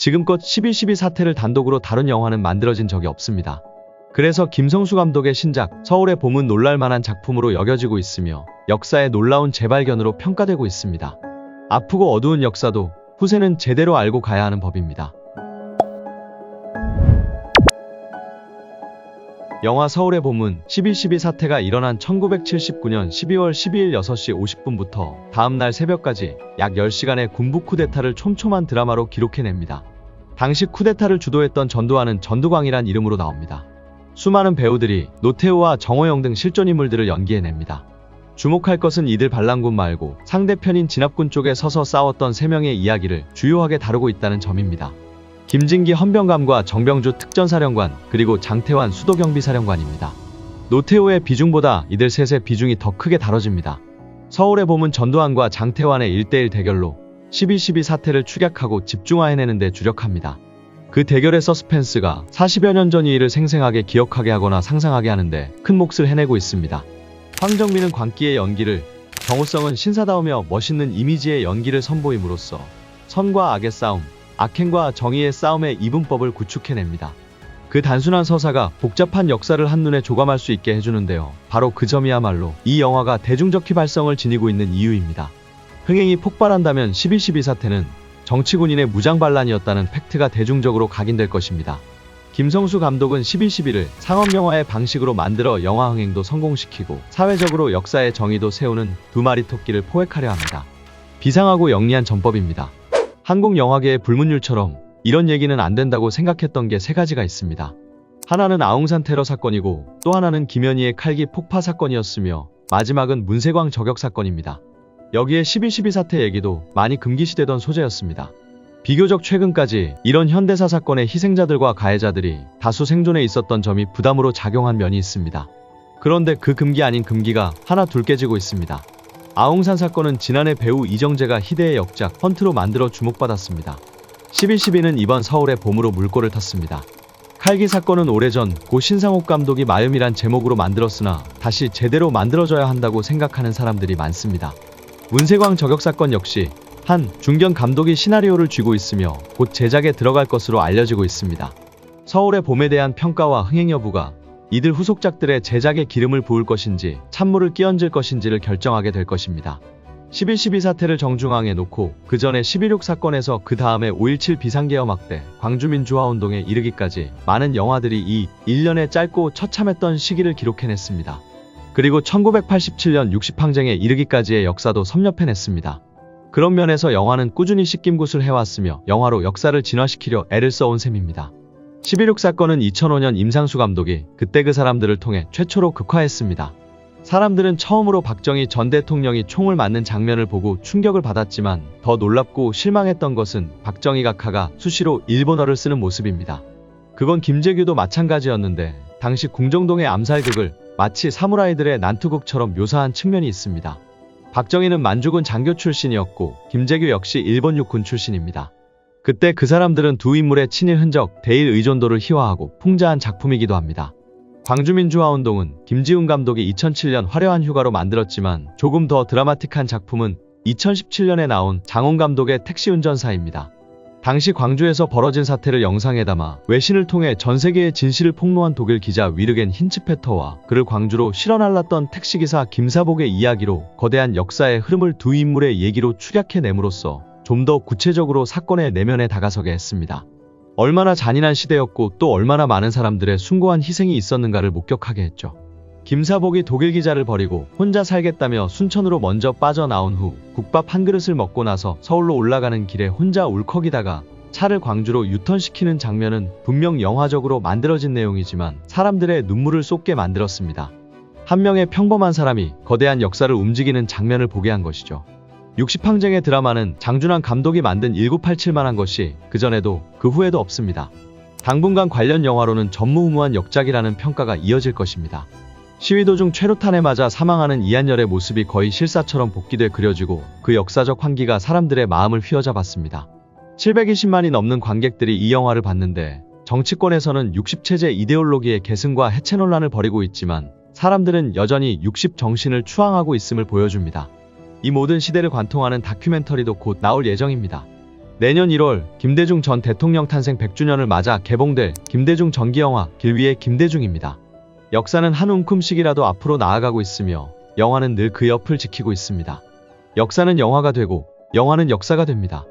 지금껏 12.12 사태를 단독으로 다룬 영화는 만들어진 적이 없습니다. 그래서 김성수 감독의 신작 서울의 봄은 놀랄만한 작품으로 여겨지고 있으며 역사의 놀라운 재발견으로 평가되고 있습니다. 아프고 어두운 역사도 후세는 제대로 알고 가야 하는 법입니다. 영화 서울의 봄은 12.12 사태가 일어난 1979년 12월 12일 6시 50분부터 다음날 새벽까지 약 10시간의 군부 쿠데타를 촘촘한 드라마로 기록해냅니다. 당시 쿠데타를 주도했던 전두환은 전두광이란 이름으로 나옵니다. 수많은 배우들이 노태우와 정호영 등 실존 인물들을 연기해냅니다. 주목할 것은 이들 반란군 말고 상대편인 진압군 쪽에 서서 싸웠던 3명의 이야기를 주요하게 다루고 있다는 점입니다. 김진기 헌병감과 정병주 특전사령관, 그리고 장태환 수도경비사령관입니다. 노태우의 비중보다 이들 셋의 비중이 더 크게 다뤄집니다. 서울의 봄은 전두환과 장태환의 1대1 대결로 12.12 사태를 축약하고 집중화해내는 데 주력합니다. 그 대결의 서스펜스가 40여 년 전 이 일을 생생하게 기억하게 하거나 상상하게 하는데 큰 몫을 해내고 있습니다. 황정민은 광기의 연기를, 정우성은 신사다우며 멋있는 이미지의 연기를 선보임으로써 선과 악의 싸움, 악행과 정의의 싸움의 이분법을 구축해냅니다. 그 단순한 서사가 복잡한 역사를 한눈에 조감할 수 있게 해주는데요. 바로 그 점이야말로 이 영화가 대중적 휘발성을 지니고 있는 이유입니다. 흥행이 폭발한다면 12.12 사태는 정치군인의 무장반란이었다는 팩트가 대중적으로 각인될 것입니다. 김성수 감독은 12.12를 상업영화의 방식으로 만들어 영화 흥행도 성공시키고 사회적으로 역사의 정의도 세우는 두 마리 토끼를 포획하려 합니다. 비상하고 영리한 전법입니다. 한국 영화계의 불문율처럼 이런 얘기는 안 된다고 생각했던 게 3가지가 있습니다. 하나는 아웅산 테러 사건이고 또 하나는 김현희의 칼기 폭파 사건이었으며 마지막은 문세광 저격 사건입니다. 여기에 12.12 사태 얘기도 많이 금기시되던 소재였습니다. 비교적 최근까지 이런 현대사 사건의 희생자들과 가해자들이 다수 생존해 있었던 점이 부담으로 작용한 면이 있습니다. 그런데 그 금기 아닌 금기가 하나 둘 깨지고 있습니다. 아웅산 사건은 지난해 배우 이정재가 희대의 역작 헌트로 만들어 주목받았습니다. 12.12는 이번 서울의 봄으로 물꼬를 탔습니다. 칼기 사건은 오래전 고 신상옥 감독이 마음이란 제목으로 만들었으나 다시 제대로 만들어져야 한다고 생각하는 사람들이 많습니다. 문세광 저격 사건 역시 한 중견 감독이 시나리오를 쥐고 있으며 곧 제작에 들어갈 것으로 알려지고 있습니다. 서울의 봄에 대한 평가와 흥행 여부가 이들 후속작들의 제작에 기름을 부을 것인지 찬물을 끼얹을 것인지를 결정하게 될 것입니다. 12.12 사태를 정중앙에 놓고 그 전에 11.6 사건에서 그 다음에 5.17 비상계엄 학대, 광주민주화운동에 이르기까지 많은 영화들이 이 1년의 짧고 처참했던 시기를 기록해냈습니다. 그리고 1987년 60항쟁에 이르기까지의 역사도 섭렵해냈습니다. 그런 면에서 영화는 꾸준히 씻김굿을 해왔으며 영화로 역사를 진화시키려 애를 써온 셈입니다. 11.6 사건은 2005년 임상수 감독이 그때 그 사람들을 통해 최초로 극화했습니다. 사람들은 처음으로 박정희 전 대통령이 총을 맞는 장면을 보고 충격을 받았지만 더 놀랍고 실망했던 것은 박정희 각하가 수시로 일본어를 쓰는 모습입니다. 그건 김재규도 마찬가지였는데 당시 궁정동의 암살극을 마치 사무라이들의 난투극처럼 묘사한 측면이 있습니다. 박정희는 만주군 장교 출신이었고 김재규 역시 일본 육군 출신입니다. 그때 그 사람들은 두 인물의 친일 흔적, 대일 의존도를 희화하고 풍자한 작품이기도 합니다. 광주민주화운동은 김지훈 감독이 2007년 화려한 휴가로 만들었지만 조금 더 드라마틱한 작품은 2017년에 나온 장훈 감독의 택시운전사입니다. 당시 광주에서 벌어진 사태를 영상에 담아 외신을 통해 전 세계의 진실을 폭로한 독일 기자 위르겐 힌츠페터와 그를 광주로 실어 날랐던 택시기사 김사복의 이야기로 거대한 역사의 흐름을 두 인물의 얘기로 축약해냄으로써 좀 더 구체적으로 사건의 내면에 다가서게 했습니다. 얼마나 잔인한 시대였고 또 얼마나 많은 사람들의 숭고한 희생이 있었는가를 목격하게 했죠. 김사복이 독일 기자를 버리고 혼자 살겠다며 순천으로 먼저 빠져나온 후 국밥 한 그릇을 먹고 나서 서울로 올라가는 길에 혼자 울컥이다가 차를 광주로 유턴시키는 장면은 분명 영화적으로 만들어진 내용이지만 사람들의 눈물을 쏟게 만들었습니다. 한 명의 평범한 사람이 거대한 역사를 움직이는 장면을 보게 한 것이죠. 60항쟁의 드라마는 장준환 감독이 만든 1987만한 것이 그전에도 그 후에도 없습니다. 당분간 관련 영화로는 전무후무한 역작이라는 평가가 이어질 것입니다. 시위 도중 최루탄에 맞아 사망하는 이한열의 모습이 거의 실사처럼 복기돼 그려지고 그 역사적 환기가 사람들의 마음을 휘어잡았습니다. 720만이 넘는 관객들이 이 영화를 봤는데 정치권에서는 60체제 이데올로기의 계승과 해체 논란을 벌이고 있지만 사람들은 여전히 60 정신을 추앙하고 있음을 보여줍니다. 이 모든 시대를 관통하는 다큐멘터리도 곧 나올 예정입니다. 내년 1월 김대중 전 대통령 탄생 100주년을 맞아 개봉될 김대중 전기영화 길 위의 김대중입니다. 역사는 한 움큼씩이라도 앞으로 나아가고 있으며 영화는 늘 그 옆을 지키고 있습니다. 역사는 영화가 되고 영화는 역사가 됩니다.